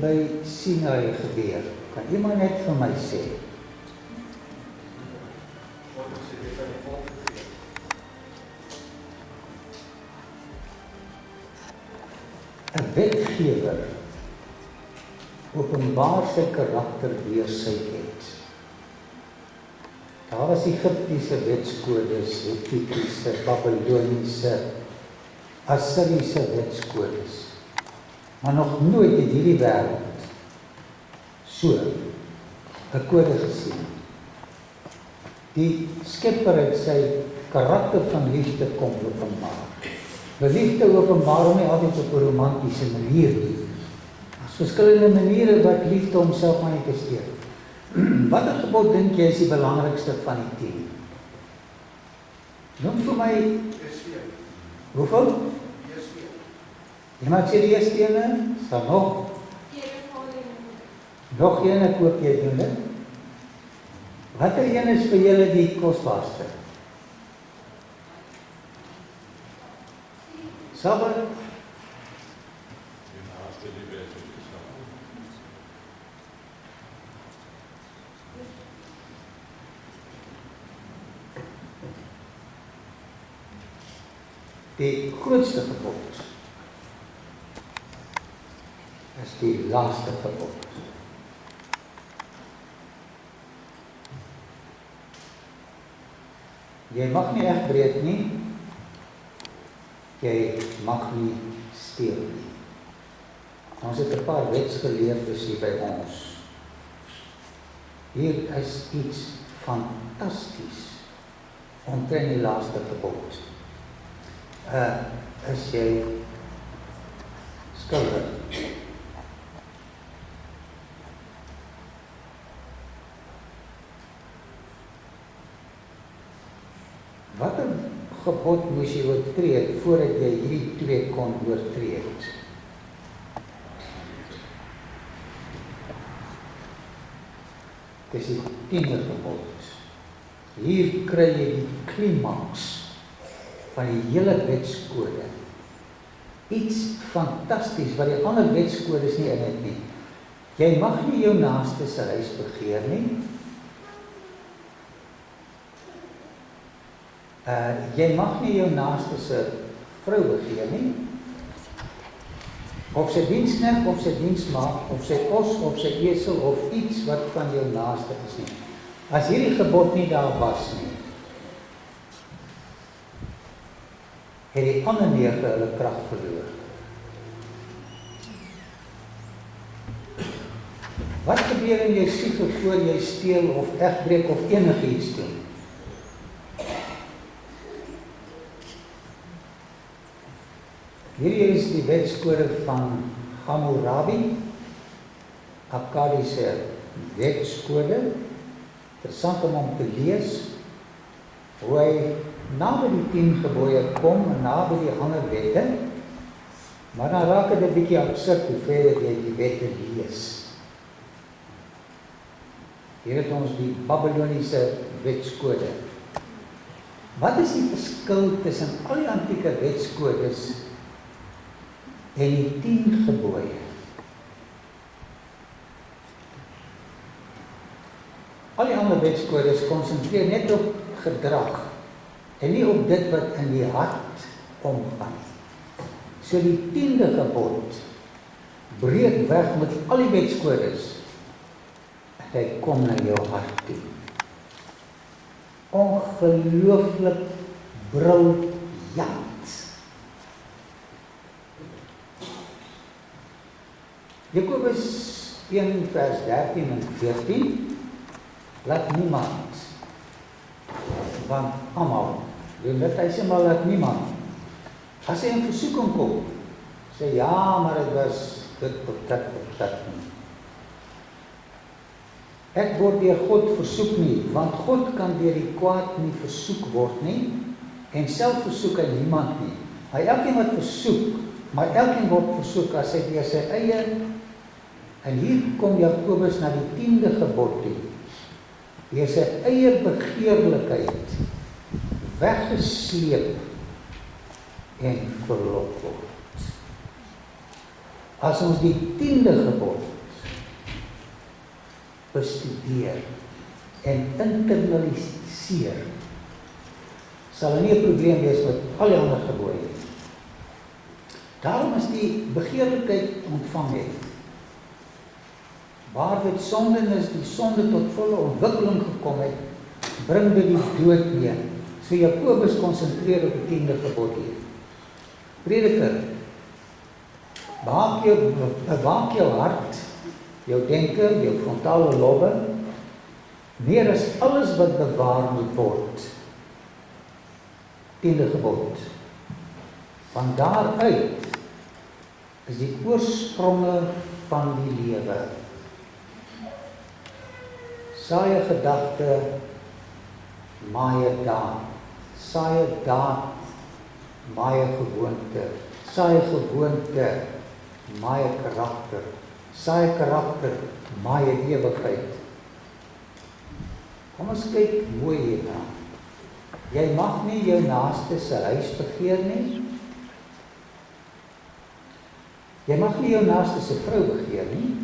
by Sinai gebeur? Kan iemand net vir my sê? Een wetgewer openbaar sy karakter deur sy wet. Daar was Egiptiese wetskodes, Hethitiese, Babyloniese, Assiriese wetskodes. Maar nog nooit het hierdie wêreld so 'n kode gesien. Die Skepper het sy karakter van liefde kom openbaar. Maar liefde openbaar hom nie altyd op 'n romantiese manier nie. Daar's verskillende maniere wat liefde homself manifesteer. Watter gebod dink jy is die belangrikste van die 10? Noem vir my. Hoeveel? Jy maak sê die eerste ene, staan nog. Nog ene koop jy doen dit. Watter een is vir julle die kosbaarste? Sabbat. Die grootste gebod is die laaste gebod. Jy mag nie egbreek nie, jy mag nie steel nie. Ons het 'n paar wetsgeleerdes hier by ons. Hier is iets fantasties omtrent die laaste gebod. Is jy skuldig? Watter gebod moes jy oortree voordat jy hierdie twee kon oortree het? Dis die 10de gebod. Hier kry jy die klimaks van die hele wetskode. Iets fantasties wat die ander wetskodes nie in het nie. Jy mag nie jou naaste se huis begeer nie. Jy mag nie jou naaste se vrou begeer nie. Of sy diensknegt, of sy dienstmaagd, of sy os, of sy esel, of iets wat van jou naaste is nie. As hierdie gebod nie daar was nie, het die ander 9 hulle krag verloor. Wat gebeur in jou siege voor jy steel of egbreek of enigiets doen? Hierdie is die wetskode van Hammurabi, Akkadiese wetskode. Interessant om te lees hoe hy naby die 10 gebooie kom en naby die ander wette, maar dan raak dit 'n bietjie absurd hoe verder jy die wette lees. Hier het ons die Babyloniese wetskode. Wat is die verskil tussen al die antieke wetskodes en die 10 gebooie? Al die ander wetskodes konsentreer net op gedrag en nie op dit wat in die hart omgaan. So die 10de gebod breek weg met al die wetskodes en hy kom na jou hart toe. Ongelooflik briljant. Jakobus 1 vers 13 en 14, laat niemand, want almal, hy sê maar laat niemand, as hy in versoeking kom, sê ja, maar het was dit of dat nie. Ek word deur God versoek nie, want God kan deur die kwaad nie versoek word nie, en self versoek hy niemand nie. Hy elkeen wat versoek, maar elkeen word versoek as hy deur sy eie. En hier kom Jakobus na die 10de gebod toe. Deur sy eie begeerlikheid weggesleep en verlok word. As ons die 10de gebod bestudeer en internaliseer, sal nie 'n probleem wees met al die ander gebooie. Daarom is die begeerlikheid ontvang het, waar dit sondernis die sonde tot volle ontwikkeling gekom het, bring dit die dood mee. So Jakobus konsentreer op die 10de gebod hier. Prediker, bewaak jou hart, jou denke, jou frontale lobe, meer as alles wat bewaar moet word. 10de gebod. Van daaruit is die oorspronge van die lewe. Saai 'n gedagte, maai 'n daad. Saai 'n daad, maai 'n gewoonte. Saai 'n gewoonte, maai 'n karakter. Saai 'n karakter, maai 'n ewigheid. Kom ons kyk mooi hierna. Jy mag nie jou naaste se huis begeer nie. Jy mag nie jou naaste se vrou begeer nie.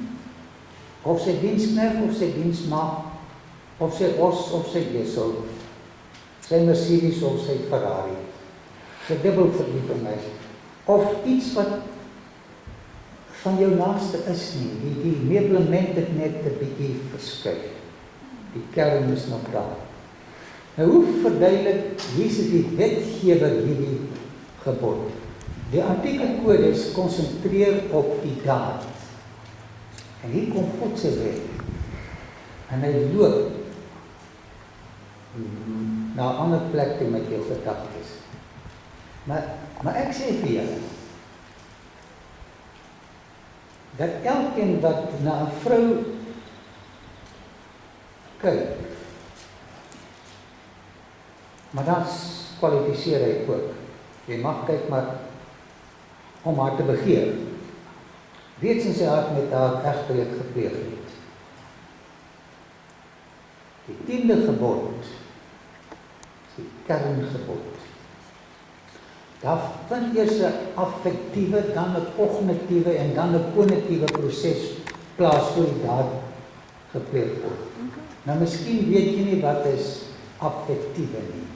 Of sy diensknegt, of sy diensmaag, of sy os, of sy esel, sy Mercedes of sy Ferrari, sy dubbelverliefing is, of iets wat van jou naaste is nie, die meublement het net 'n bietjie verskuif. Die kern is nog daar. Nou hoe verduidelik Jesus die wetgewer hierdie gebod? Die antieke kodes konsentreer op die daad. En hier kom God se wet. En hy loop na 'n ander plek toe met jou gedagtes. Maar ek sê vir julle, dat elkeen wat na 'n vrou kyk, maar dan kwalifiseer hy ook. Jy mag kyk maar om haar te begeer. Reeds in sy hart met haar egbreuk gepleeg het. Die 10de gebod is die kerngebod. Daar vind eers 'n affektiewe, dan 'n kognitiewe en dan 'n kognitiewe proses plaas voor die daad gepleeg word. Nou miskien weet jy nie wat is affektiewe nie.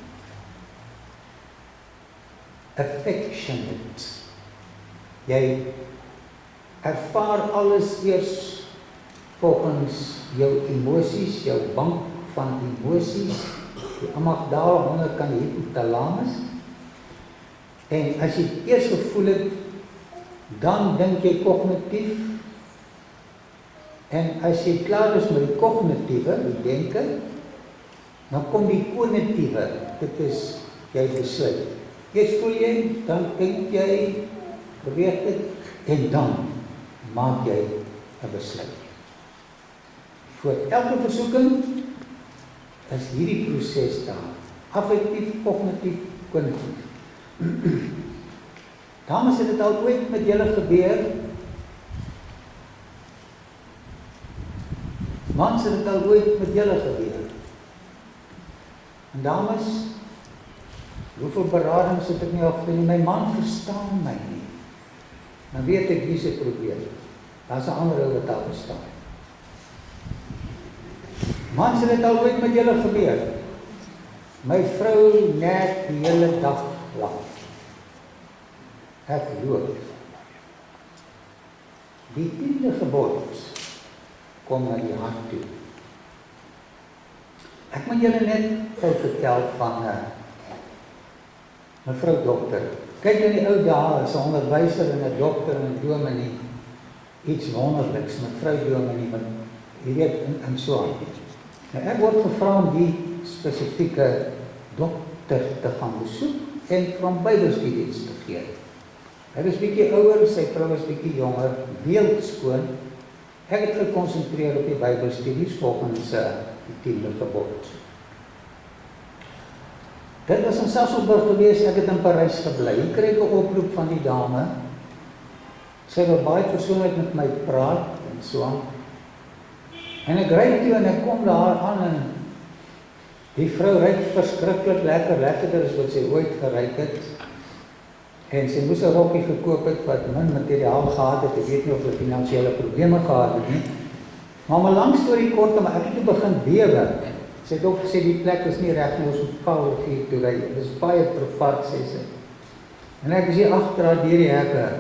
Affectionate. Jy ervaar alles eers volgens jou emosies, jou bank van emosies, die amygdala onderkant die hypothalamus. En as jy eers gevoel het, dan dink jy kognitief. En as jy klaar is met die kognitiewe, die denke, dan kom die kognitiewe, dit is jy besluit. Eers voel jy, dan dink jy, beweeg dit, en dan maak jy 'n besluit. Voor elke versoeking is hierdie proses daar. Affektief, kognitief, kognitief. Dames, het dit al ooit met julle gebeur? Mans, het dit al ooit met julle gebeur? En dames, hoeveel beradings het ek nie al gedoen? My man verstaan my nie. Dan weet ek wie se probleem. Daar's 'n ander ou wat daar verstaan. Mans, het dit al ooit met julle gebeur? My vrou net die hele dag lank. Ek loop. Die 10de gebod kom na die hart toe. Ek moet julle net gou vertel van mevrou dokter. Kyk, in die ou dae is 'n onderwyser en 'n dokter en 'n dominee iets wonderliks, mevrou dominee, want jy weet en so aan. Nou ek word gevra om die spesifieke dokter te gaan besoek en van Bybelstudies te gee. Hy is bietjie ouer, sy vrou is bietjie jonger, beeldskoon. Ek het gekonsentreer op die Bybelstudies volgens die 10de gebod. Dit was in Sasolburg gewees, ek het in Parys gebly. Hier kry ek 'n oproep van die dame. Sy wil baie persoonlik met my praat en so aan. En ek ry toe en ek kom daar aan en die vrou ry verskriklik lekkerder as wat sy ooit geryk het. En sy moes 'n rokkie gekoop het wat min materiaal gehad het. Ek weet nie of hulle finansiële probleme gehad het nie. Maar om 'n lang storie kort te maak, ek het toe begin bewe. Sy het ook gesê die plek is nie reg nie, ons moet val of hier toe ry. Dit is baie privaat, sê sy. En ek is hier agter haar deur die hekke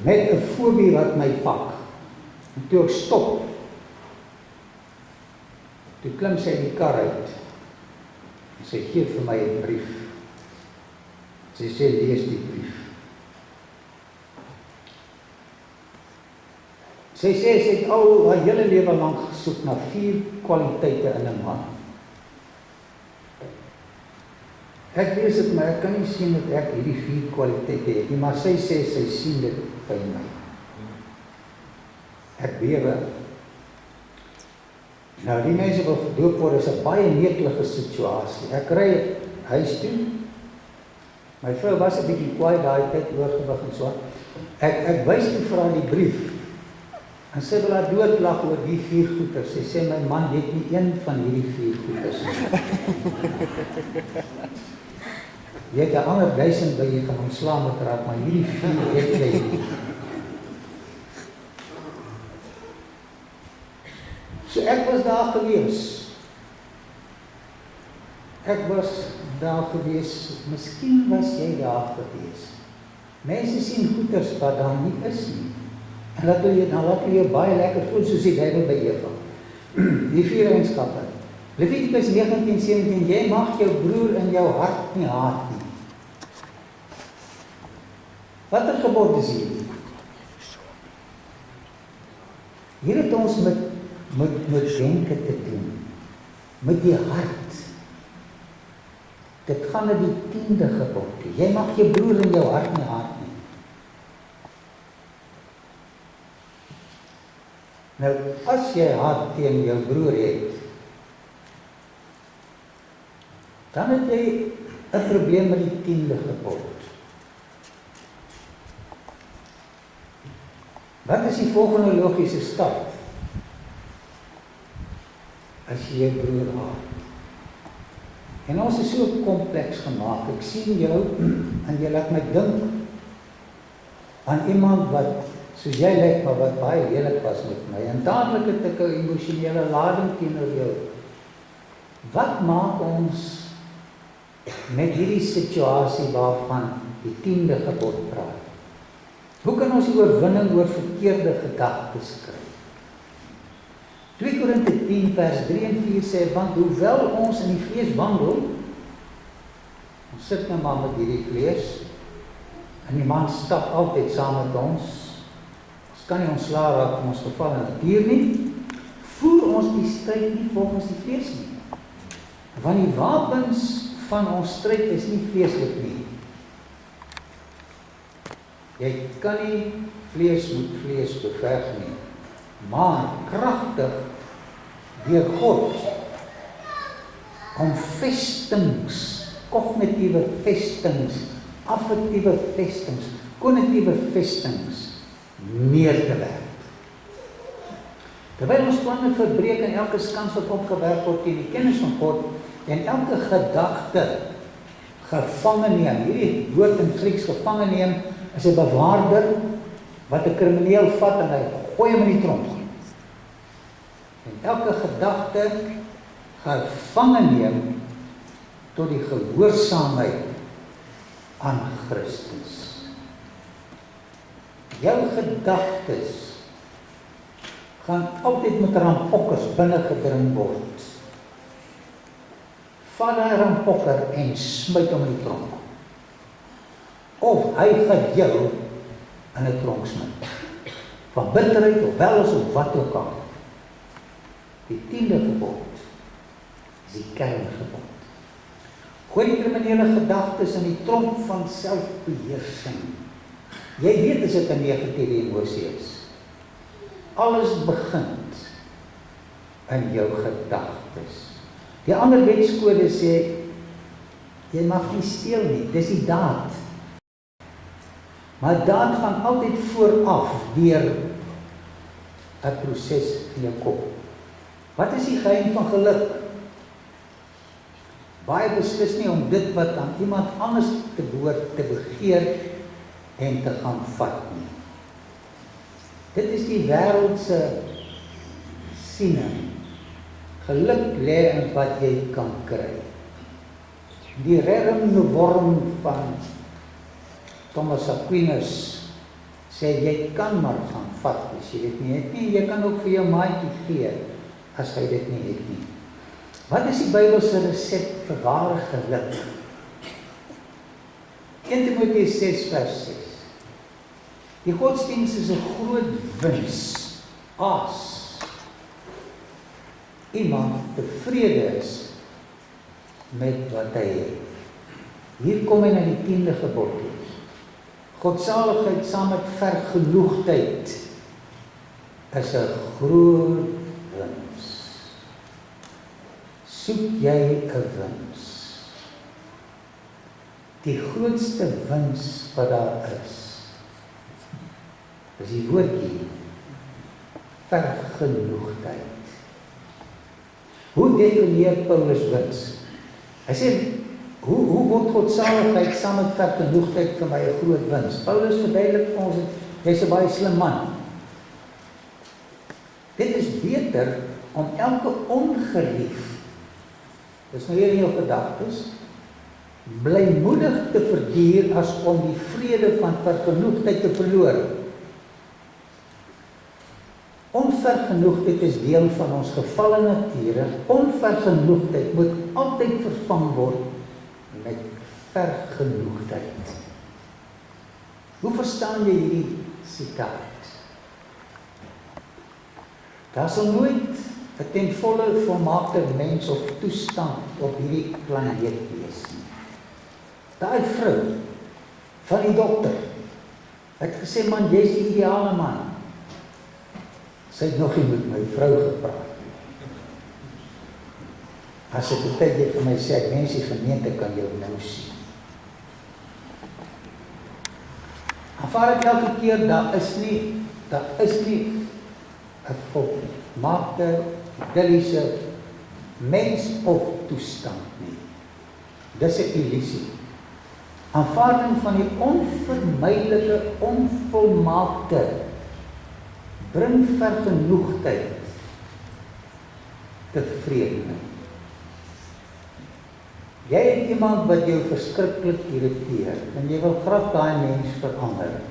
met 'n fobie wat my pak. En toe ek stop, toe klim sy die kar uit. En sy gee vir my 'n brief. Sy sê lees die brief. Sy sê sy het al haar hele lewe lank gesoek na 4 kwaliteite in 'n man. Ek lees dit, maar ek kan nie sien dat ek hierdie 4 kwaliteite het nie, maar sy sê sy sien dit by my. Ek bewe. Nou, die mense wat gedoop word is 'n baie netelige situasie. Ek ry huis toe. My vrou was 'n bietjie kwaai daai tyd oorgewig en so. Ek wys toe vir haar die brief. En sy wil haar doodlag oor die 4 goeters. Sy sê my man het nie een van hierdie 4 goeters nie. Jy het 'n ander 1000 by jy kan ontslaan met raak, maar hierdie 4 het jy nie. So ek was daar gewees. Ek was daar gewees. Miskien was jy daar gewees. Mense sien goeters wat daar nie is nie. En laat jy baie lekker voel soos die duiwel by Eva. Die 4 eienskappe. Levitikus 19:17, jy mag jou broer in jou hart nie haat nie. Watter gebod is hier? Hier het ons met denke te doen. Met die hart. Dit gaan na die 10de gebod. Jy mag jou broer in jou hart nie haat nie. Nou, as jy haat teen jou broer het, dan het jy 'n probleem met die 10de gebod. Wat is die volgende logiese stap? As jy jou broer haat. En ons is so kompleks gemaak. Ek sien jou en jy laat my dink aan iemand wat soos jy lyk, maar wat baie lelik was met my. En dadelik het ek 'n emosionele lading teenoor jou. Wat maak ons met hierdie situasie waarvan die 10de gebod praat? Hoe kan ons die oorwinning oor verkeerde gedagtes kry? 2 Korinte 10 vers 3 en 4 sê, want hoewel ons in die vlees wandel, ons sit nou maar met hierdie vlees, en die man stap altyd saam met ons kan nie ontslae raak van ons geval in natuur nie, voer ons die stryd nie volgens die vlees nie. Want die wapens van ons stryd is nie vleeslik nie. Jy kan nie vlees met vlees beveg nie, maar kragtig deur God om vestings, kognitiewe vestings, affektiewe vestings, kognitiewe vestings neer te werk. Terwyl ons planne verbreek en elke skans wat opgewerp word teen die kennis van God en elke gedagte gevangen neem. Hierdie woord in Grieks gevangen neem is 'n bewaarder wat 'n krimineel vat en hy gooi hom in die tronk. En elke gedagte gevangen neem tot die gehoorsaamheid aan Christus. Jou gedagtes gaan altyd met rampokkers binne gedring word. Vat 'n rampokker en smyt hom in die tronk. Of hy gaan jou in 'n tronk smyt. Van bitterheid of wel of wat ook al. Die 10de gebod is die kerngebod. Gooi die kriminele gedagtes in die tronk van selfbeheersing. Jy weet as dit 'n negatiewe emosie is. Alles begin in jou gedagtes. Die ander wetskode sê, jy mag nie steel nie, dis die daad. Maar daad gaan altyd vooraf deur 'n proses in jou kop. Wat is die geheim van geluk? Baie beslis nie om dit wat aan iemand anders te behoort te begeer en te gaan vat nie. Dit is die wêreldse siening. Geluk lê in wat jy kan kry. Die reddende worm van Thomas Aquinas sê jy kan maar gaan vat as jy dit nie het nie. Jy kan ook vir jou maatjie gee as hy dit nie het nie. Wat is die Bybelse resep vir ware geluk? 1 Timoteus 6 vers 6. Die godsdienst is 'n groot wins as iemand tevrede is met wat hy het. Hier kom hy na die 10de gebod. Godsaligheid saam met vergenoegdheid is 'n groot wins. Soek jy 'n wins? Die grootste wins wat daar is die woordjie vergenoegdheid. Hoe definieer Paulus wins? Hy sê, hoe word godsaligheid saam met vergenoegdheid vir my 'n groot wins? Paulus verduidelik vir ons, hy's 'n baie slim man. Dit is beter om elke ongerief, dis nou hier in jou gedagtes, blymoedig te verduur as om die vrede van vergenoegdheid te verloor. Onvergenoegdheid is deel van ons gevalle nature. Onvergenoegdheid moet altyd vervang word met vergenoegdheid. Hoe verstaan jy hierdie sitaat? Daar sal nooit 'n ten volle volmaakte mens of toestand op hierdie planeet wees nie. Daai vrou van die dokter het gesê, man, jy is die ideale man. Sy het nog nie met my vrou gepraat. As ek die tyd het vir my sê, mense die gemeente kan jou nou sien. Aanvaar ek elke keer, daar is nie 'n volmaakte, idylliese mens of toestand nie. Dis 'n illusie. Aanvaarding van die onvermydelike, onvolmaakte bring vergenoegdheid, tevredenheid. Jy het iemand wat jou verskriklik irriteer en jy wil graag daai mens verander.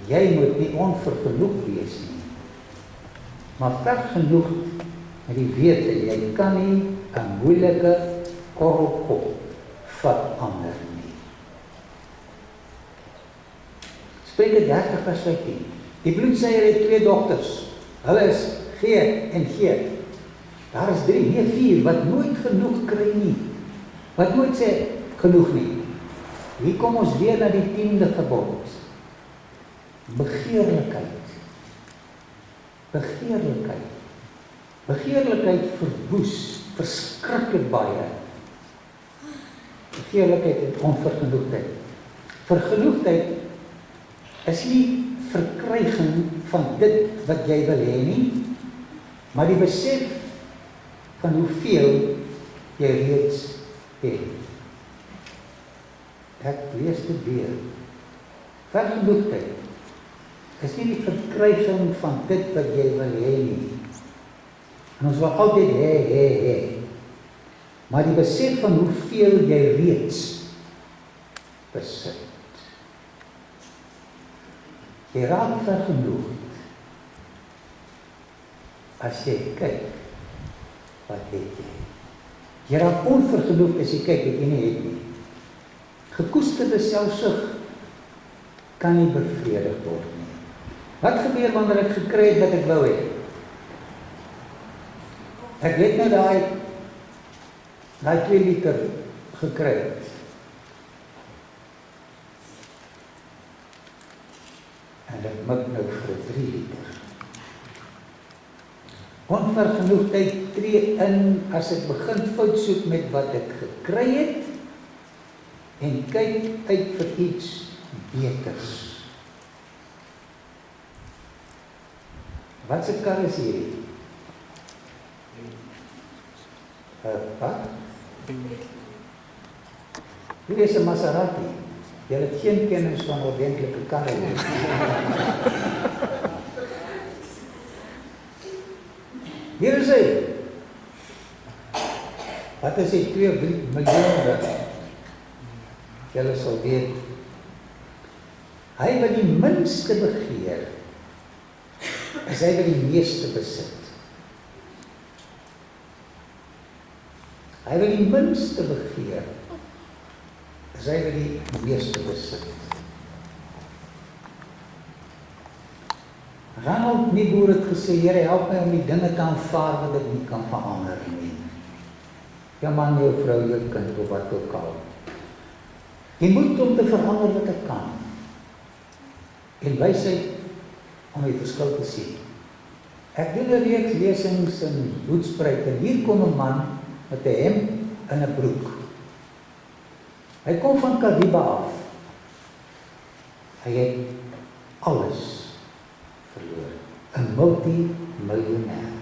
Jy moet nie onvergenoeg wees nie, maar vergenoeg met die wete, jy kan nie 'n moeilike korrelkop verander nie. Spreuke 30 vers 15. Die bloedseier het 2 dogters. Hulle is G en G. Daar is 3, nee 4, wat nooit genoeg kry nie. Wat nooit sê, genoeg nie. Hier kom ons weer na die 10de gebod. Begeerlikheid. Begeerlikheid. Begeerlikheid verwoes, verskriklik baie. Begeerlikheid en onvergenoegdheid. Vergenoegdheid is nie verkryging van dit wat jy wil hê nie, maar die besef van hoeveel jy reeds het. Ek lees dit weer. Vergenoegdheid is nie die verkryging van dit wat jy wil hê nie. En ons wil altyd hê. Maar die besef van hoeveel jy reeds besit. Jy raak vergenoegd as jy kyk wat het jy. Jy raak onvergenoegd as jy kyk wat jy nie het nie. Gekoesterde selfsug kan nie bevredig word nie. Wat gebeur wanneer ek gekry het wat ek wou hê? Ek het nou daai 2 liter gekry het. En ek mik nou vir 3 liter. Onvergenoegdheid tree in as ek begin fout soek met wat ek gekry het en kyk uit vir iets beters. Wat se kar is hierdie? Wat? Hier is 'n Maserati. Jy het geen kennis van ordentlike karre nie. Wat is die 2-3 miljoen? Julle sal weet. Hy wat die minste begeer, is hy wat die meeste besit. Hy wat die minste begeer, is hy wat die meeste besit. Ronald Niebuhr het gesê, Here, help my om die dinge te aanvaar wat ek nie kan verander nie. Jou man, jou vrou, jou kind, of wat ook al. Jy moet om te verander wat ek kan. En wysheid om die verskil te sien. Ek doen 'n reeks lesings in Hoedspruit, en hier kom 'n man met 'n hemp en 'n broek. Hy kom van Kariba af. Hy het alles verloor. 'n multimiljonair.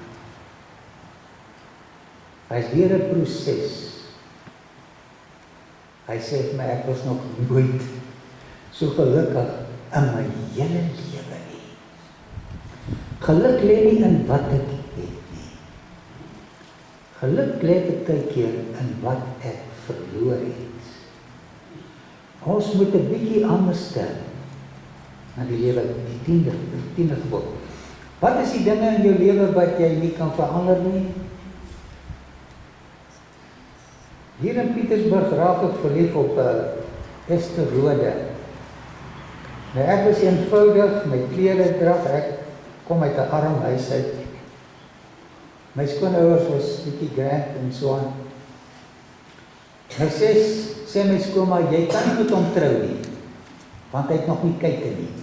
Hy is deur 'n proses. Hy sê vir my, ek was nog nooit so gelukkig in my hele lewe nie. Geluk lê nie in wat ek het nie. Geluk lê baie keer in wat ek verloor het. Ons moet 'n bietjie anders kyk na die lewe, die tiende gebod. Wat is die dinge in jou lewe wat jy nie kan verander nie? Hier in Pietersburg raak ek verlief op Esther Rode. Nou ek was eenvoudig, my klere drag, ek kom uit 'n arm huis uit. My skoonouers was bietjie grand en so aan. Nou sê my skoonma, jy kan nie met hom trou nie, want hy het nog nie kyk nie.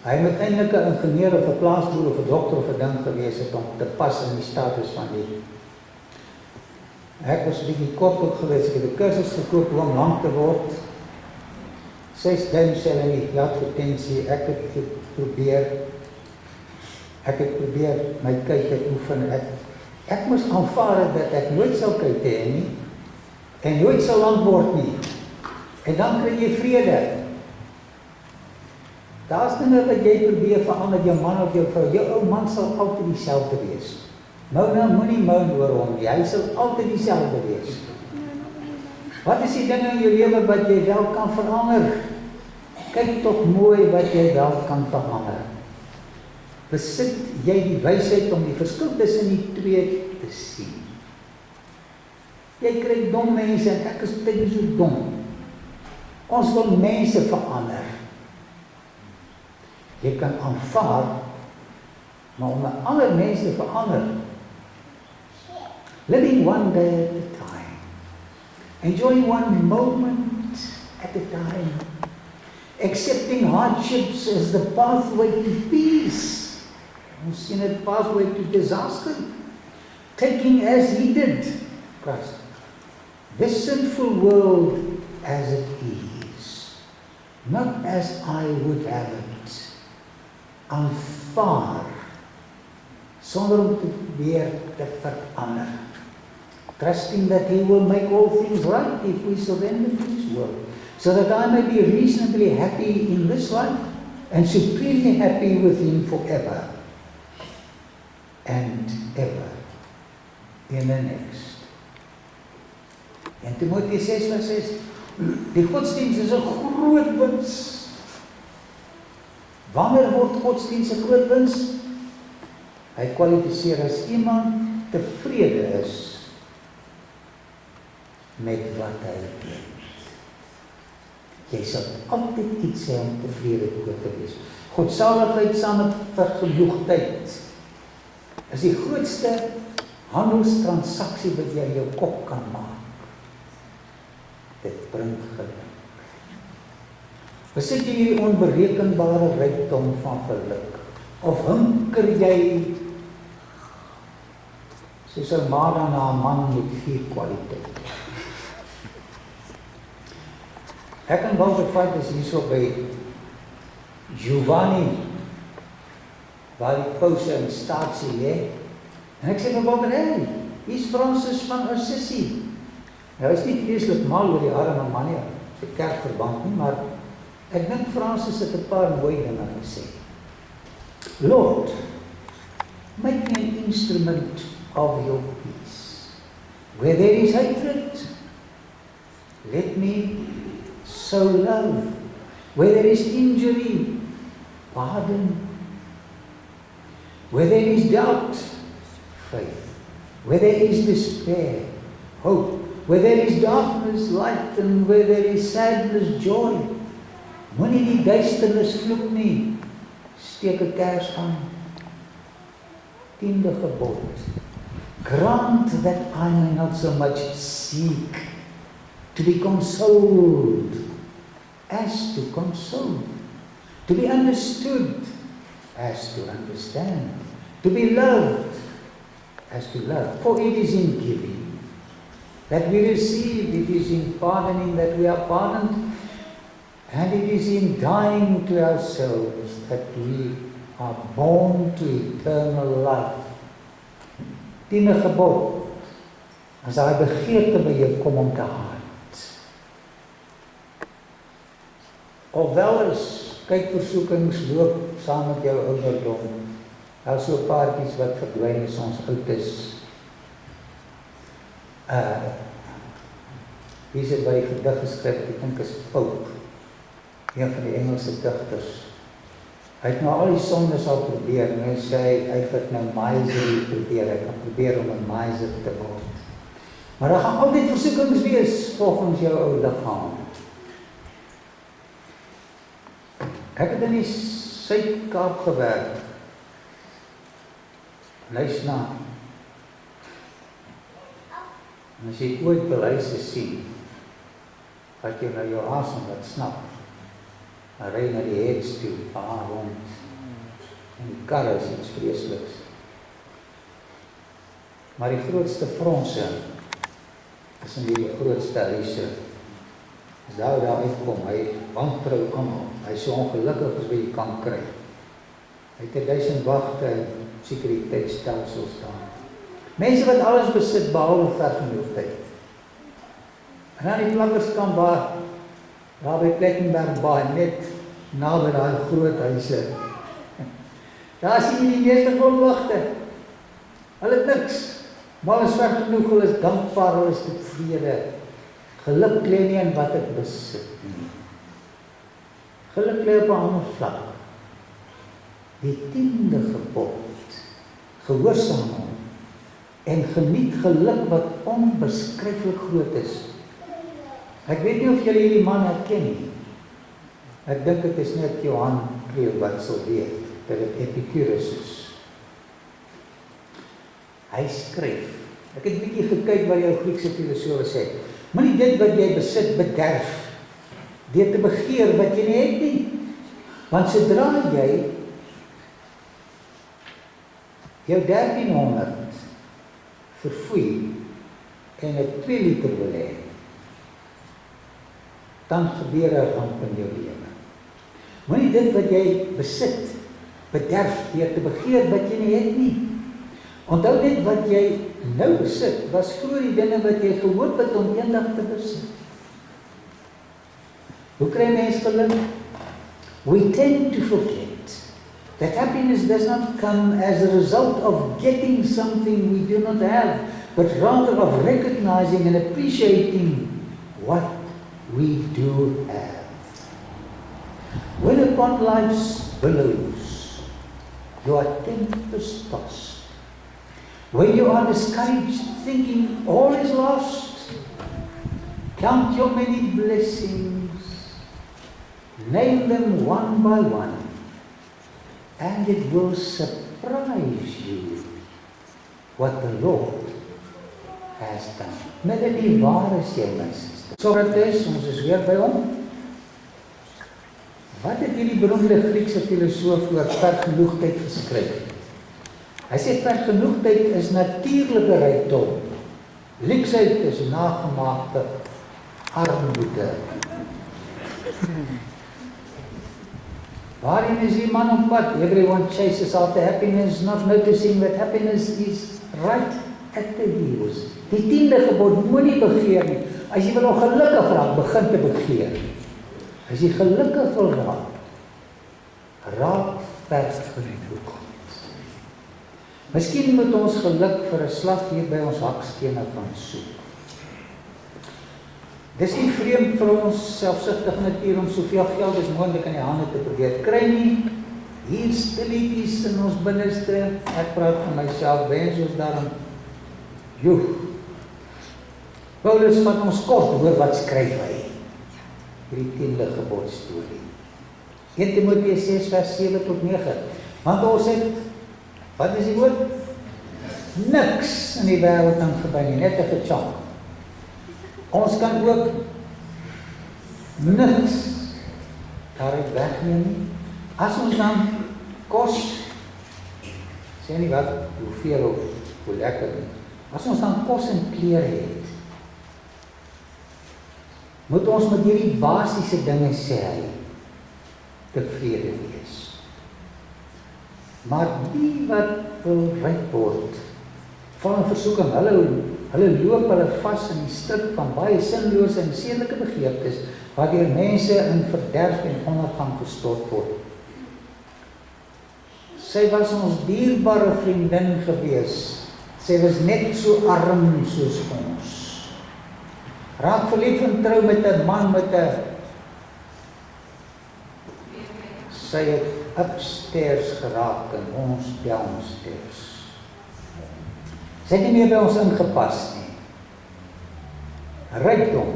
Hy moet eintlik 'n ingenieur of 'n plaasboer of 'n dokter of 'n ding gewees het om te pas in die status van die. Ek was 'n bietjie kort gewees, ek het 'n kursus gekoop om lank te word. 6 duimsel in die jatretensie, ek het probeer my kyk oefen. Ek moes aanvaar dat ek nooit sal kyk hê nie, en nooit sal lank word nie. En dan kry jy vrede. Daar's dinge wat jy probeer verander, jou man of jou vrou, jou ou man sal altyd dieselfde wees. Moenie moan oor hom nie, hy sal altyd dieselfde wees. Wat is die dinge in jou lewe wat jy wel kan verander? Kyk tog mooi wat jy wel kan verander. Besit jy die wysheid om die verskil tussen die twee te sien? Jy kry dom mense en ek is baie so dom. Ons wil mense verander. Jy kan aanvaar, maar om 'n ander mens te verander, living one day at a time, enjoying one moment at a time, accepting hardships as the pathway to peace, ons sien dit pathway to disaster, taking as he did, Christ, this sinful world as it is, not as I would have it. Aanvaar, sonder om te probeer te verander. Trusting that he will make all things right if we surrender to his will, so that I may be reasonably happy in this life and supremely happy with him forever and ever in the next. En Timoteus 6:6, die godsdienst is 'n groot wins. Wanneer word godsdienst 'n groot wins? Hy kwalifiseer as iemand tevrede is met wat hy het. Jy sal altyd iets hê om tevrede oor te wees. Godsaligheid saam met vergenoegdheid is die grootste handelstransaksie wat jy in jou kop kan maak. Dit bring geluk. Besit jy die onberekenbare rykdom van geluk? Of hunker jy soos 'n ma na 'n man met 4 kwaliteite? Ek en Walter Feit is hierso by Giovanni, waar die pause in staatsie lê. En ek sê vir Walter, hey, hier's Francis van Assisi. Nou is nie vreeslik mal oor die arme man nie, sy kerkverband nie, maar ek dink Francis het 'n paar mooi dinge gesê. Lord, make me an instrument of your peace. Where there is hatred, let me sow love. Where there is injury, pardon. Where there is doubt, faith. Where there is despair, hope. Where there is darkness, light. And where there is sadness, joy. Moenie die duisternis vloek nie. Steek 'n kers aan. 10de gebod. Grant that I may not so much seek to be consoled as to console, to be understood as to understand, to be loved as to love. For it is in giving that we receive, it is in pardoning that we are pardoned, and it is in dying to ourselves that we are born to eternal life. 10de gebod, as daai begeerte by jou kom om te haat. Ofwel is kykversoekings loop saam met jou ouderdom. Daar so paartjies wat verdwyn as ons oud is. Wie is dit wat die gedig geskryf het? Ek dink is Pope, een van die Engelse digters. Hy het nou al die sondes al probeer, en hy sê, hy het nou miserly probeer, hy kan probeer om 'n miser te word. Maar daar gaan altyd versoekings wees, volgens jou ou liggaam. Ek het in die Suid-Kaap gewerk. Luister na. En as jy ooit bewyse sien, wat jy na jou asem wat snap, dan ry na die heks toe, rond, en die karre is iets vreesliks. Maar die grootste fronse, is in die grootste huise, as daar uitkom, hy wantrouw allemaal, hy is so ongelukkig as wat jy kan kry. Hy het 1000 wagte en sekuriteitsstelsels staan. Mense wat alles besit, behalwe vergenoegdheid. En dan die plakkerskamp waar, daar by Plettenberg Baai, net na by daai groot huise. Daar sien jy die meeste grondwagte. Hulle het niks. Maar hulle is vergenoeg, hulle is dankbaar, hulle is tevrede. Geluk lê nie in wat ek besit nie. Geluk lê op 'n ander vlak. Die 10de gebod, gehoorsaam hom en geniet geluk wat onbeskryflik groot is. Ek weet nie of julle hierdie man herken nie. Ek dink dit is net Johan Kriel wat sal weet dat dit Epicurus is. Hy skryf, ek het 'n bietjie gekyk wat jou Griekse filosofe sê. Moenie dit wat jy besit bederf deur te begeer wat jy nie het nie. Want sodra jy jou 1300 verfoei en 'n 2 liter wil hê, dan gebeur 'n ramp in jou lewe. Moenie dit wat jy besit bederf deur te begeer wat jy nie het nie. Onthou net wat jy nou besit, was vroeër die dinge wat jy gehoop het om eendag te besit. Hoe kry mens geluk? We tend to forget that happiness does not come as a result of getting something we do not have, but rather of recognizing and appreciating what we do have. When upon life's billows you are tempest-tossed, when you are discouraged, thinking all is lost, count your many blessings, name them one by one, and it will surprise you what the Lord has done. Met die waar is jy, my sister? Socrates, ons is weer by hom. Wat het hierdie beroemde Griekse filosoof oor vergenoegdheid geskryf? Hy sê vergenoegdheid is natuurlike rykdom. Leksheid is nagemaakte armoede. Waarin is die man op pad? Everyone chases after happiness, not noticing that happiness is right at the heels. Die 10de gebod, moenie begeer nie. As jy wil ongelukkig raak, begin te begeer. As jy gelukkig wil raak, raak vergenoegd. Miskien moet ons geluk vir 'n slag hier by ons hakstene gaan soek. Dis nie vreemd vir ons selfsugtige natuur om soveel geld as moontlik in die hande te probeer kry nie. Hier stilletjies in ons binneste, ek praat van myself, wens ons daarom, Paulus van ons kort, hoor wat skryf hy, hierdie 10de gebod storie. 1 Timoteus 6 vers 7 tot 9, want ons het, wat is die woord? Niks in die wêreld aangebring nie, net 'n gechunk. Ons kan ook niks daaruit wegneem nie. As ons dan kos, sê nie wat, hoeveel of hoe lekker nie. As ons dan kos en klere het, moet ons met hierdie basiese dinge, sê hy, tevrede wees. Maar die wat wil ryk word, val in versoeking, hulle loop hulle vas in die strik van baie sinlose en sedelike begeertes, waardeur mense in verderf en ondergang gestort word. Sy was ons dierbare vriendin gewees. Sy was net so arm soos ons. Raak verlief en trou met 'n man met 'n... Sy het upstairs geraak en ons downstairs. Sy het nie meer by ons ingepas nie. Rykdom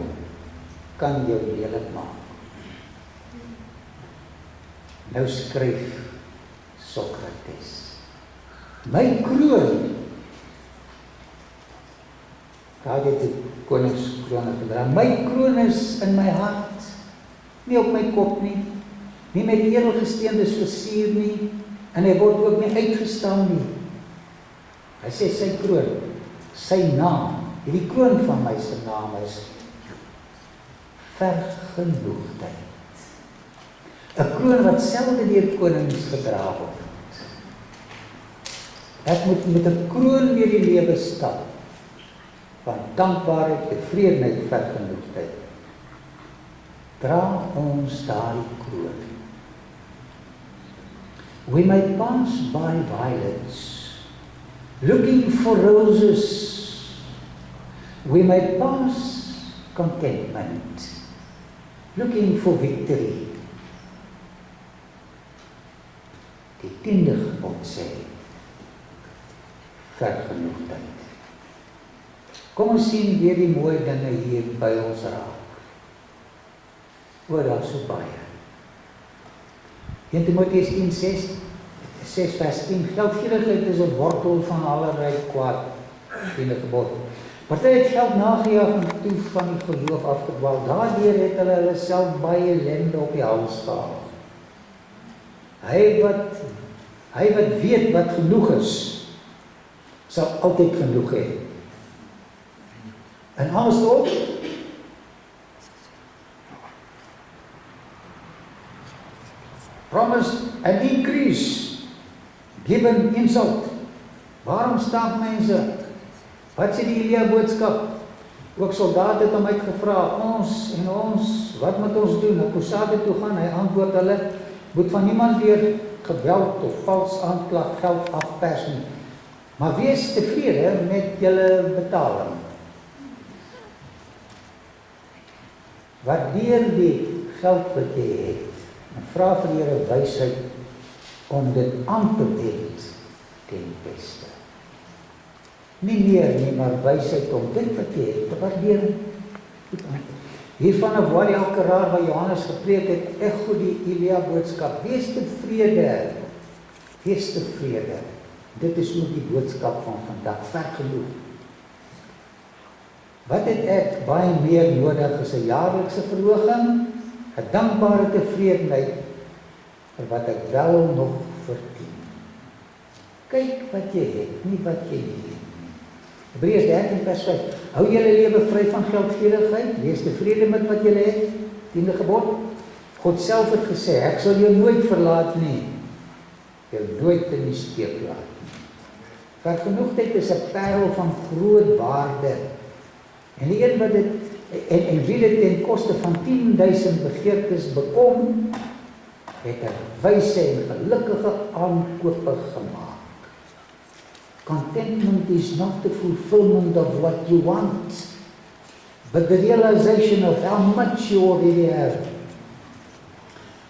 kan jou lelik maak. Nou skryf Sokrates. My kroon, daar het die koningskroon gedra, my kroon is in my hart, nie op my kop nie, nie met edelgesteentes versier nie, en hy word ook nie uitgestaan nie. Hy sê sy kroon, sy naam, hierdie kroon van my se naam is vergenoegdheid. 'n kroon wat selde deur konings gedra word. Ek moet met 'n kroon deur die lewe stap, van dankbaarheid, tevredenheid, vergenoegdheid. Dra ons daardie kroon. We may pass by violets, looking for roses. We may pass contentment, looking for victory. Die 10de gebod sê, vergenoegdheid. Kom ons sien weer die mooi dinge hier by ons raak. Daar so baie. 1 Timoteus 6 vers 10, geldgierigheid is 'n wortel van allerlei kwaad, 10de gebod. Party het geld nagejaag en toe van die geloof afgedwaal. Daardeur het hulle self baie ellende op die hals gehaal. Hy wat weet wat genoeg is, sal altyd genoeg hê. En alles op, promised an increase, given insult. Waarom staan mense? Wat sê die Elia boodskap? Ook soldate het hom uitgevra, ons, wat moet ons doen? Na Kusate toe gaan, hy antwoord hulle, moet van niemand weer geweld of vals aanklag geld afpers nie. Maar wees tevrede met julle betaling. Waardeer die geld wat jy het, en vra vir die Here wysheid om dit aan te wend ten beste. Nie meer nie, maar wysheid om dit wat jy het te waardeer. Hiervan waar elke raar waar Johannes gepreek het, ek goed die Elia boodskap, wees tevrede, wees tevrede. Dit is ook die boodskap van vandag, vergenoeg. Wat het ek baie meer nodig as 'n jaarlikse verhoging, 'n dankbare tevredenheid vir wat ek wel nog verdien. Kyk wat jy het, nie wat jy nie het. Hebreërs 13 vers 5. Hou julle lewe vry van geldgierigheid, wees tevrede met wat julle het, 10de gebod. God self het gesê, ek sal jou nooit verlaat nie, jou nooit in die steek laat nie. Vergenoegdheid is 'n parel van groot waarde. En die een wat dit, en wie dit ten koste van 10.000 begeertes bekom, het 'n wyse en gelukkige aankope gemaak. Contentment is not the fulfillment of what you want, but the realization of how much you already have.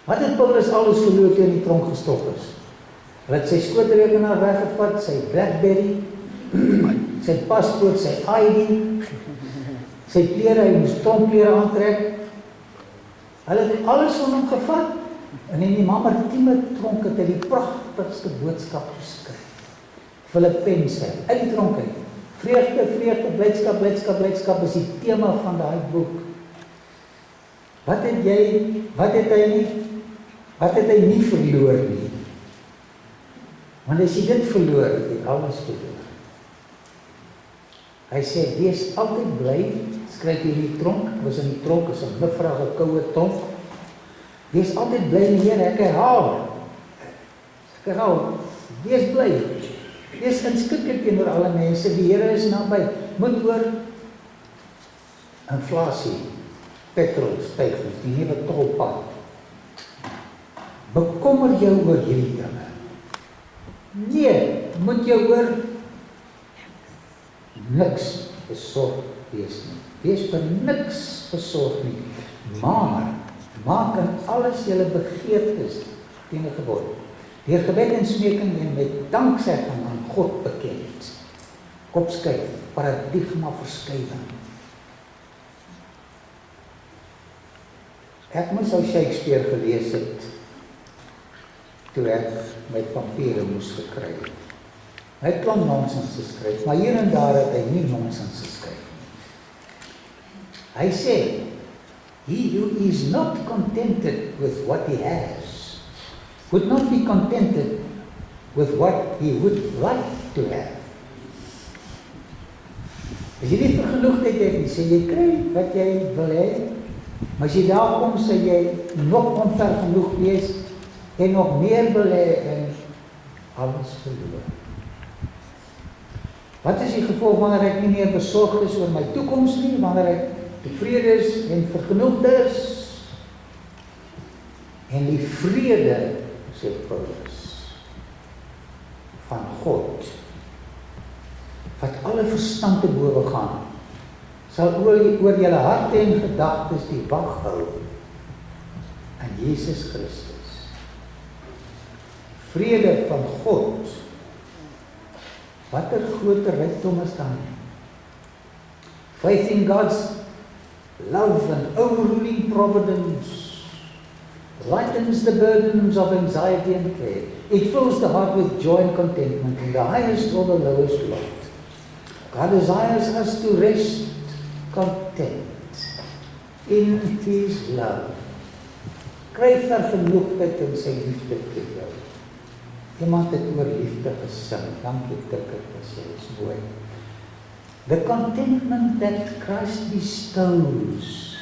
Wat het Paulus alles verloor toe in die tronk gestop is? Hy het sy skootrekenaar weggevat, sy BlackBerry, sy paspoort, sy ID, sy klere, hy moes tronkklere aantrek. Hulle het alles van hom gevat, en in die Mamertieme tronk het hy die pragtigste boodskap geskryf. Filippense, uit die tronk uit. Vreugde, vreugde, blydskap, blydskap, blydskap is die tema van daai boek. Wat het hy nie verloor nie? Want as jy dit verloor, het jy alles verloor. Hy sê, wees altyd bly, skryf jy in die tronk, was in die tronk, is 'n nifrige koue tronk. Wees altyd bly in die Here, ek herhaal, wees bly. Wees inskikkelik teenoor alle mense, die Here is naby. Moet oor inflasie, petrol, stygings, die nuwe tolpad. Bekommer jou oor hierdie dinge. Nee, moet jou oor niks besorg wees nie. Wees vir niks besorg nie. Maar maak in alles julle begeertes teen die gebod. Deur gebed en smeking en met danksegging aan God bekend. Kopskuif, paradigma verskywing. Ek moes ou Shakespeare gelees het toe ek my papiere moes gekry het. Hy het klomp nonsens geskryf, maar hier en daar het hy nie nonsens geskryf nie. Hy sê, he who is not contented with what he has would not be contented with what he would like to have. As jy nie vergenoegdheid het nie, sê jy kry wat jy wil hê, maar as jy daar kom, sê jy nog onvergenoeg wees en nog meer wil hê en alles verloor. Wat is die gevolg wanneer ek nie meer besorgd is oor my toekoms nie, wanneer ek tevrede is en vergenoegd is? En die vrede, sê Paulus, van God, wat alle verstand te bowe gaan, sal oor julle harte en gedagtes die wag hou aan Jesus Christus. Vrede van God, watter groter rykdom is dan? Faith in God's love and overruling providence lightens the burdens of anxiety and care. It fills the heart with joy and contentment in the highest or the lowest lot. God desires us to rest content in His love. Kry vergenoegdheid in sy liefde vir jou. Iemand het oor liefde gesing. Dankie Tikker, gesê, is mooi. The contentment that Christ bestows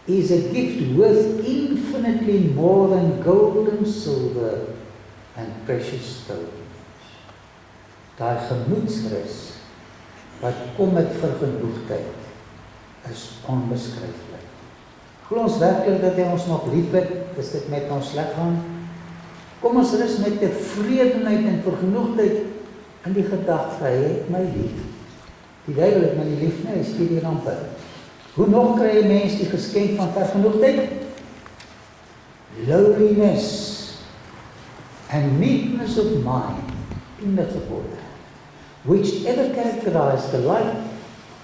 is a gift worth infinitely more than gold and silver and precious stones. Daai gemoedsrus wat kom met vergenoegdheid is onbeskryflik. Glo ons werklik dat hy ons nog lief het, as dit met ons sleg gaan? Kom ons rus met tevredenheid en vergenoegdheid in die gedagte, hy het my lief. Die duiwel het my nie lief nie, hy stuur die rampe. Hoe nog kry 'n mens die geskenk van vergenoegdheid? Lowliness and meekness of mind in the gebode, which ever characterized the life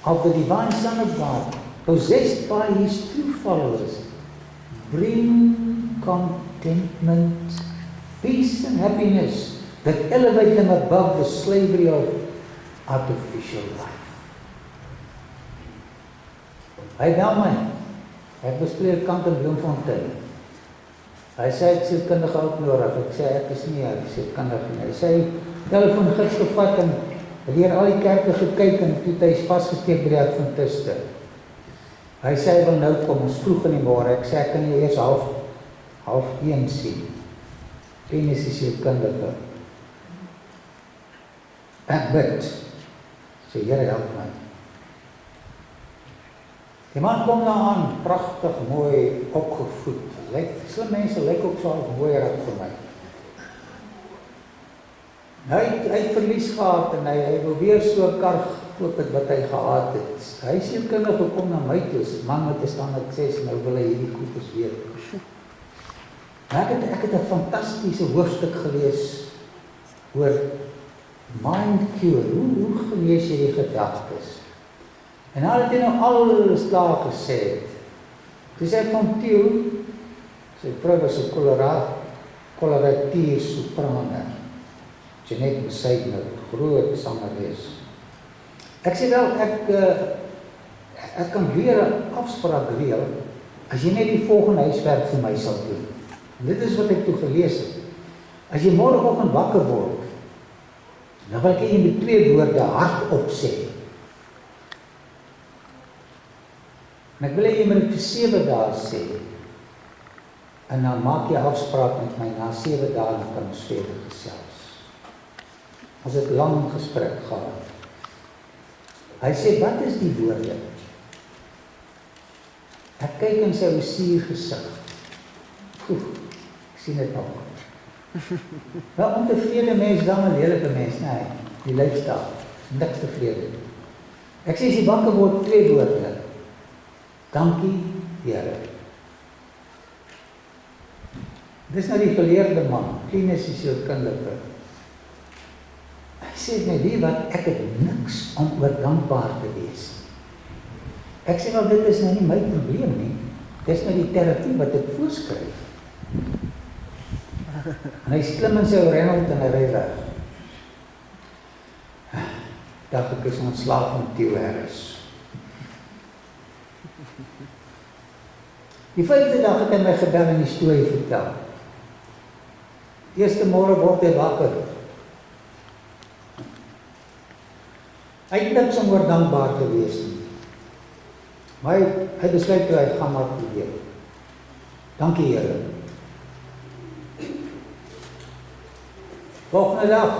of the divine Son of God, possessed by His true followers, bring contentment, peace and happiness that elevate them above the slavery of artificial life. Hy bel my, hy bespreek kant in Bloemfontein. Hy sê ek sielkundige hulp nodig, ek sê ek is nie sielkundige nie. Hy sê telefoongids gevat en deur al die kerke gekyk en toe hy is vasgesteek by die Adventiste. Hy sê hy wil nou kom, ons vroeg in die môre, ek sê ek kan jou eers half 1 sien. En is die sielkundige. Ek bid, sê Here help my. Die man kom daar aan, pragtig, mooi, opgevoed. Slim mense lyk ook so mooi reg vir my. Hy het verlies gehad en hy wil weer so 'n kar koop het wat hy gehad het. Hy is sielkundige gekom na my toe, man met 'n standaard 6, nou wil hy hierdie goeders weet. Maar ek het 'n fantastiese hoofstuk gelees oor mind cure, hoe genees jy die gedagtes? En hy het nou alles daar gesê. Toe sê van Theo, sy vrou was 'n koloratuur soprane, Jeanette Besuidner, groot sangeres. Ek sê wel, ek kan weer 'n afspraak reël, as jy net die volgende huiswerk vir my sal doen. Dit is wat ek toe gelees het. As jy môreoggend wakker word, dan wil ek jy met 2 woorde hardop sê. En ek wil jy met dit vir 7 dae sê. En dan maak jy afspraak met my na 7 dae en kan ons verder gesels. Ons het lang gesprek gehad. Hy sê, wat is die woorde? Ek kyk in sy suur gesig. Ek sien dit nog. Nou, ontevrede mens dan 'n lelike mens, nee, die lyf staan, niks tevrede. Ek sê, as jy wakker word, 2 woorde. Dankie, Here. Dis nou die geleerde man, kliniese sielkundige. Hy sê my, wie wat, ek het niks om oor dankbaar te wees. Ek sê wel, dit is nou nie my probleem nie. Dis nou die terapie wat ek voorskryf. En hy klim in sy Renault en hy ry weg. Dacht ek is ontslaaf van Theo Harris. Die 5de dag het hy my gebel en die storie vertel. Eerste môre word hy wakker. Hy het niks om oor dankbaar te wees nie. Maar hy besluit toe hy gaan maar probeer. Dankie Here. Volgende dag.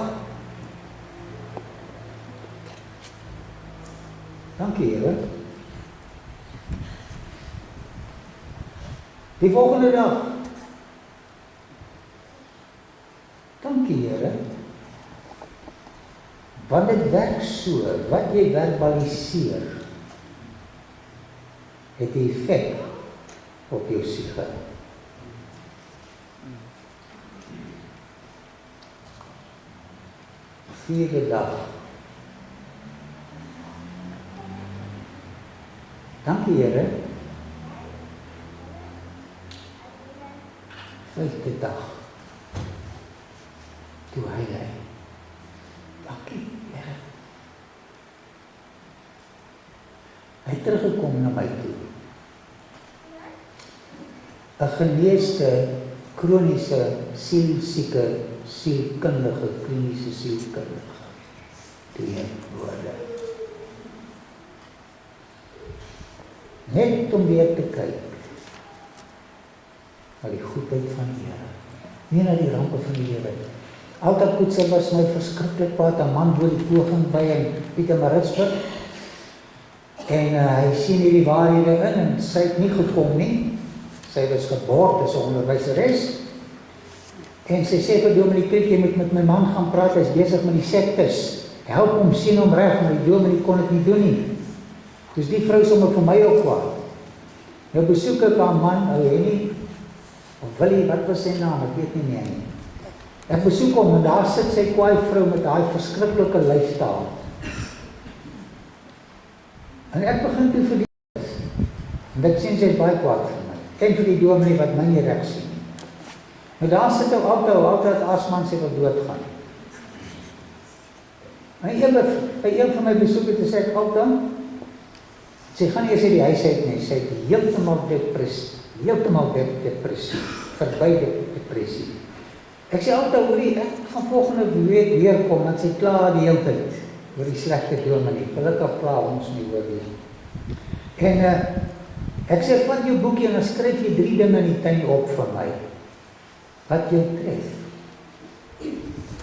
Dankie Here. Die volgende dag. Dankie Here. Want dit werk so, wat jy verbaliseer, het die effek op jou siege. Vierde dag. Dankie Here. 5de dag. Toe hy lei. Dankie Here. Hy het teruggekom na my toe. 'n geneesde, kroniese, sielsieke, sielkundige, kliniese sielkundige. 2 woorde. Net om weer te kyk na die goedheid van die Here, nie na die rampe van die lewe. Altyd Koetser was my verskriklik kwaad, 'n man door die poging by in Pietermaritzburg. En hy sien hierdie waarhede in en sy het nie gekom nie. Sy was geboord as 'n onderwyseres. En sy sê vir Dominee Kriek, jy moet met my man gaan praat, hy is besig met die sektes. Help hom, sien hom reg, maar die Dominee kon dit nie doen nie. Dus die vrou sommer vir my ook kwaad. Nou besoek ek haar man, ou Henny, of Willie, wat was sy naam, ek weet nie meer nie. Ek besoek hom en daar sit sy kwaai vrou met daai verskriklike lyfstaal. En ek begin toe vir die en ek sien sy is baie kwaad vir my. En vir die dominee wat my nie reg sien. Maar daar sit ou altyd asman sê wil doodgaan. En by een van my besoeke te sê ek altyd, sy gaan nie eers uit die huis uit nie, sy het heeltemal depressie, verby depressie. Ek sê altyd, hoorie, ek gaan volgende week weer kom, want sy kla die hele tyd oor die slegte dominee. Gelukkig kla ons nie oor die. En ek sê, vat jou boekie en dan skryf jy 3 dinge in die tuin op vir my, wat jou tref.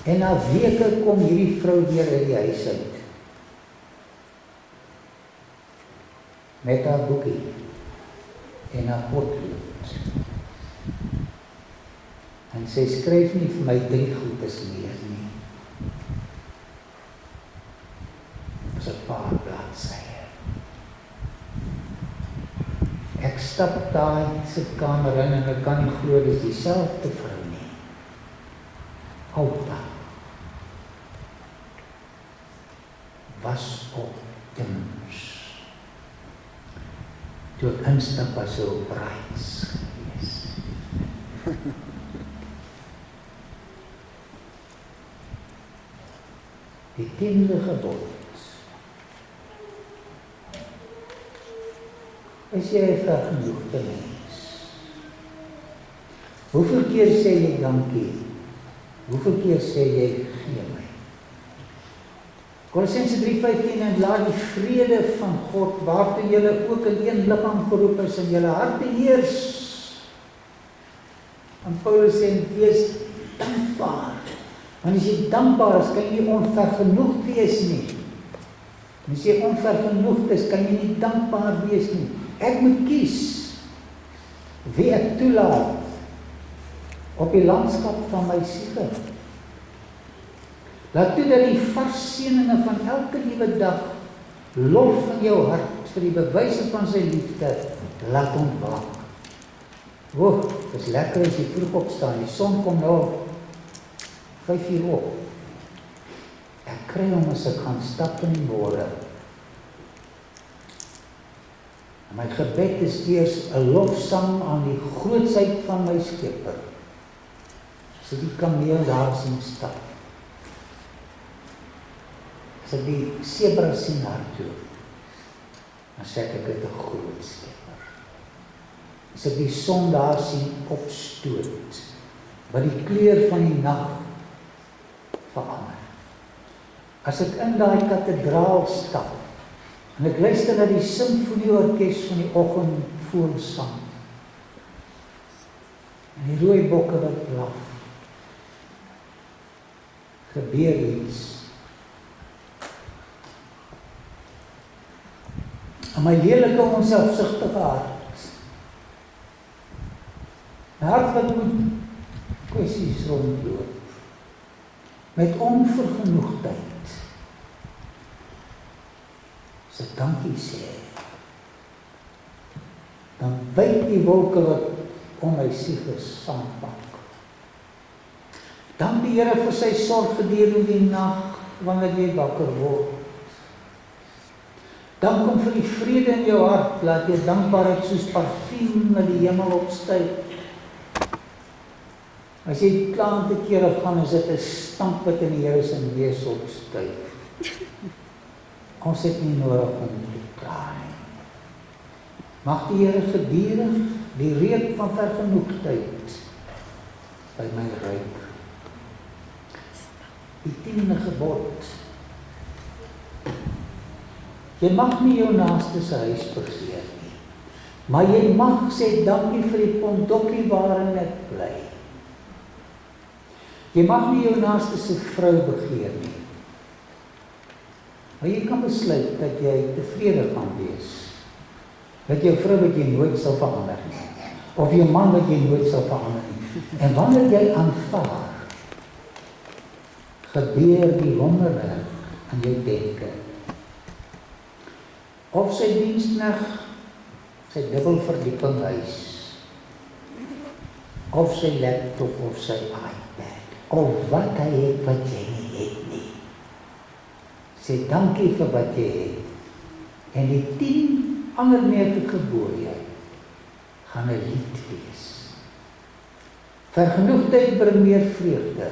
En na weke kom hierdie vrou weer uit die huis uit. Met haar boekie en haar potlood. En sy skryf nie vir my 3 goedes meer nie. as 'n paar bladsye. Ek stap daar in sy kamer in en ek kan nie glo dis dieselfde vrou nie. Oupa was op dims. Toe ek instap was sy op reis gewees. Die 10de gebod. Is jy 'n vergenoegde mens? Hoeveel keer sê jy dankie? Hoeveel keer sê jy gee my? Kolossense 3:15 en laat die vrede van God, waartoe julle ook in een liggaam geroep is, in julle harte heers. En Paulus sê, wees dankbaar. Want as jy dankbaar is, kan jy nie onvergenoegd wees nie. En as jy onvergenoegd is, kan jy nie dankbaar wees nie. Ek moet kies wie ek toelaat op die landskap van my siege. Laat toe dat die varsseëninge van elke nuwe dag lof in jou hart vir die bewyse van sy liefde laat ontwaak. Dit is lekker as jy vroeg opstaan, die son kom nou 5:00 op. Ek kry hom as ek gaan stap in die môre. My gebed is eers 'n lofsang aan die grootsheid van my Skepper. As ek die kameel daar sien stap. As ek die sebra sien hardloop, dan sê ek het 'n groot Skepper. As ek die son daar sien opstoot, wat die kleur van die nag verander. As ek in daai kathedraal stap, en ek luister na die simfonieorkes van die oggend voelsang, en die rooi bokke wat blaf, gebeur iets. En my lelike onselfsugtige hart, my hart wat moet kwessies rondloop, met onvergenoegdheid, as ek dankie sê, dan wyk die wolke wat om my siege saampak. Dank die Here vir sy sorg gedurende die nag, wanneer jy wakker word. Dank hom vir die vrede in jou hart, laat jou dankbaarheid soos parfuum na die hemel opstyg. As jy klaar te kere gaan, is dit 'n stank wat in die Here se neus opstyg. Ons het nie nodig om te kla nie. Mag die Here gedurig die reuk van vergenoegdheid by my ruik. Die 10de gebod. Jy mag nie jou naaste se huis begeer nie, maar jy mag sê dankie vir die pondokkie waarin ek bly. Jy mag nie jou naaste se vrou begeer nie, maar jy kan besluit dat jy tevrede gaan wees. Dat jou vrou wat jy nooit sal verander nie, of jou man wat jy nooit sal verander nie. En wanneer jy aanvaar, gebeur die wonderwerk aan jou denke. Of sy diensknegt, sy dubbelverdieping huis, of sy laptop of sy iPad, of wat hy het wat jy nie het nie. Sê dankie vir wat jy het. En die 10 ander 9 gebooie gaan 'n lied wees. Vergenoegdheid bring meer vreugde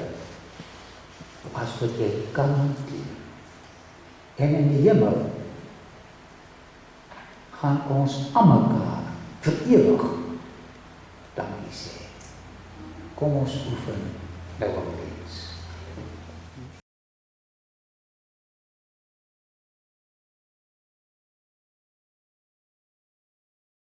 as wat jy kan hanteer. En in die hemel gaan ons aan mekaar vir ewig dankie sê. Kom ons oefen nou op.